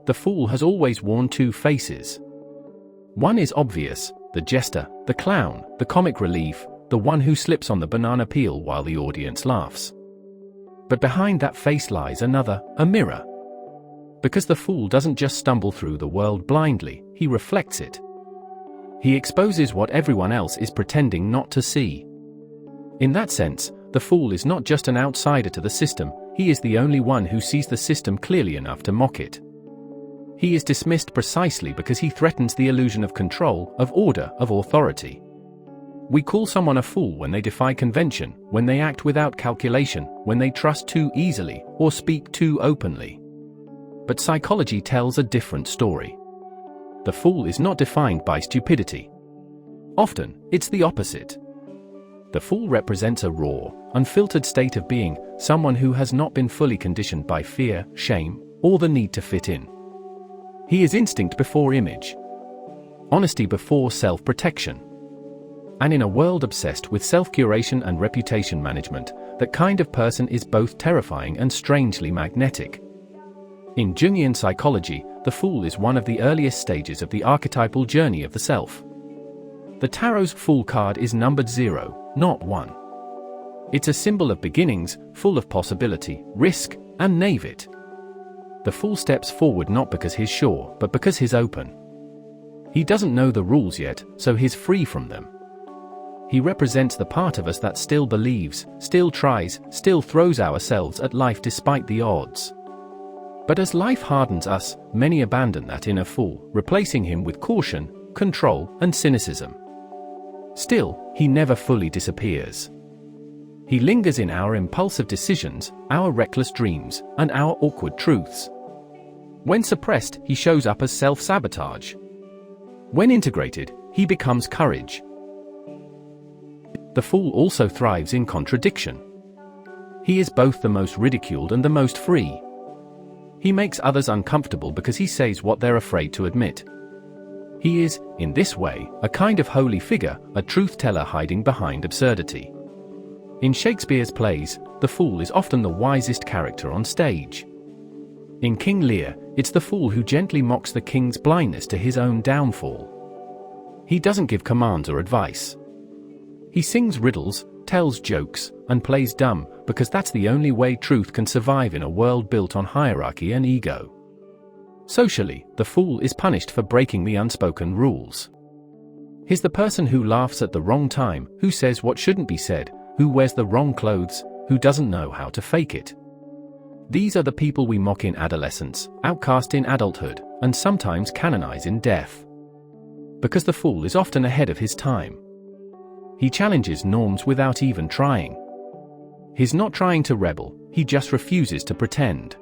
The fool has always worn two faces. One is obvious, the jester, the clown, the comic relief, the one who slips on the banana peel while the audience laughs. But behind that face lies another, a mirror. Because the fool doesn't just stumble through the world blindly, he reflects it. He exposes what everyone else is pretending not to see. In that sense, the fool is not just an outsider to the system, he is the only one who sees the system clearly enough to mock it. He is dismissed precisely because he threatens the illusion of control, of order, of authority. We call someone a fool when they defy convention, when they act without calculation, when they trust too easily, or speak too openly. But psychology tells a different story. The fool is not defined by stupidity. Often, it's the opposite. The fool represents a raw, unfiltered state of being, someone who has not been fully conditioned by fear, shame, or the need to fit in. He is instinct before image. Honesty before self-protection. And in a world obsessed with self-curation and reputation management, that kind of person is both terrifying and strangely magnetic. In Jungian psychology, the fool is one of the earliest stages of the archetypal journey of the self. The tarot's fool card is numbered 0, not 1. It's a symbol of beginnings, full of possibility, risk, and naivete. The fool steps forward not because he's sure, but because he's open. He doesn't know the rules yet, so he's free from them. He represents the part of us that still believes, still tries, still throws ourselves at life despite the odds. But as life hardens us, many abandon that inner fool, replacing him with caution, control, and cynicism. Still, he never fully disappears. He lingers in our impulsive decisions, our reckless dreams, and our awkward truths. When suppressed, he shows up as self-sabotage. When integrated, he becomes courage. The fool also thrives in contradiction. He is both the most ridiculed and the most free. He makes others uncomfortable because he says what they're afraid to admit. He is, in this way, a kind of holy figure, a truth-teller hiding behind absurdity. In Shakespeare's plays, the fool is often the wisest character on stage. In King Lear, it's the fool who gently mocks the king's blindness to his own downfall. He doesn't give commands or advice. He sings riddles, tells jokes, and plays dumb, because that's the only way truth can survive in a world built on hierarchy and ego. Socially, the fool is punished for breaking the unspoken rules. He's the person who laughs at the wrong time, who says what shouldn't be said, who wears the wrong clothes, who doesn't know how to fake it. These are the people we mock in adolescence, outcast in adulthood, and sometimes canonize in death. Because the fool is often ahead of his time. He challenges norms without even trying. He's not trying to rebel, he just refuses to pretend.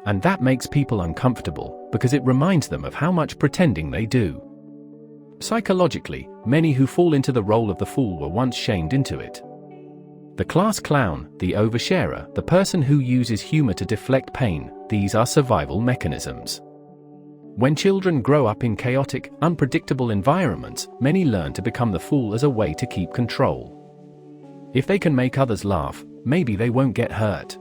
And that makes people uncomfortable, because it reminds them of how much pretending they do. Psychologically, many who fall into the role of the fool were once shamed into it. The class clown, the oversharer, the person who uses humor to deflect pain, these are survival mechanisms. When children grow up in chaotic, unpredictable environments, many learn to become the fool as a way to keep control. If they can make others laugh, maybe they won't get hurt.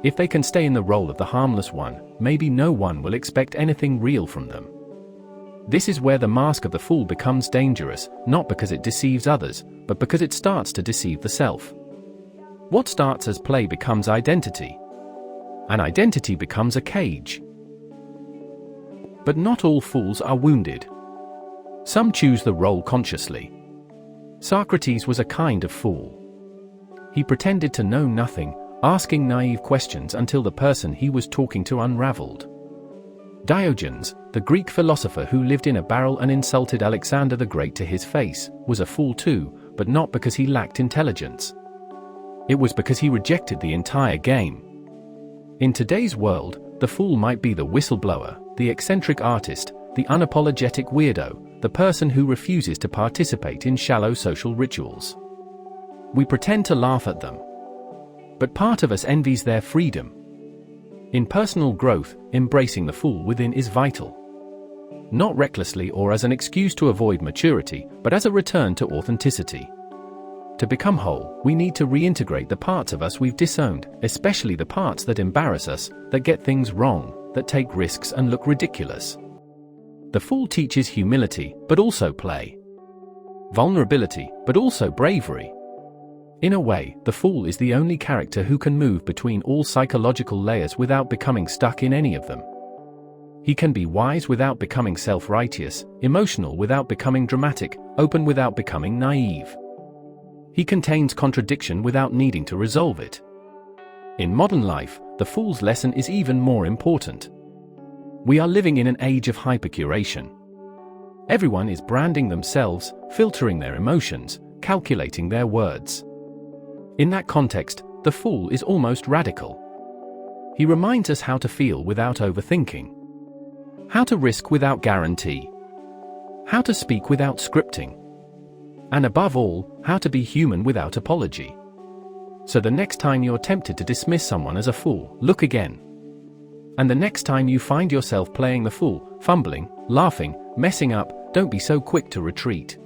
If they can stay in the role of the harmless one, maybe no one will expect anything real from them. This is where the mask of the fool becomes dangerous, not because it deceives others, but because it starts to deceive the self. What starts as play becomes identity. And identity becomes a cage. But not all fools are wounded. Some choose the role consciously. Socrates was a kind of fool. He pretended to know nothing, asking naive questions until the person he was talking to unraveled. Diogenes, the Greek philosopher who lived in a barrel and insulted Alexander the Great to his face, was a fool too, but not because he lacked intelligence. It was because he rejected the entire game. In today's world, the fool might be the whistleblower, the eccentric artist, the unapologetic weirdo, the person who refuses to participate in shallow social rituals. We pretend to laugh at them. But part of us envies their freedom. In personal growth, embracing the fool within is vital. Not recklessly or as an excuse to avoid maturity, but as a return to authenticity. To become whole, we need to reintegrate the parts of us we've disowned, especially the parts that embarrass us, that get things wrong, that take risks and look ridiculous. The fool teaches humility, but also play. Vulnerability, but also bravery. In a way, the fool is the only character who can move between all psychological layers without becoming stuck in any of them. He can be wise without becoming self-righteous, emotional without becoming dramatic, open without becoming naive. He contains contradiction without needing to resolve it. In modern life, the fool's lesson is even more important. We are living in an age of hypercuration. Everyone is branding themselves, filtering their emotions, calculating their words. In that context, the fool is almost radical. He reminds us how to feel without overthinking. How to risk without guarantee. How to speak without scripting. And above all, how to be human without apology. So the next time you're tempted to dismiss someone as a fool, look again. And the next time you find yourself playing the fool, fumbling, laughing, messing up, don't be so quick to retreat.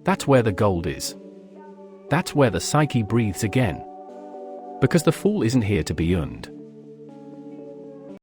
That's where the gold is. That's where the psyche breathes again. Because the fool isn't here to be earned.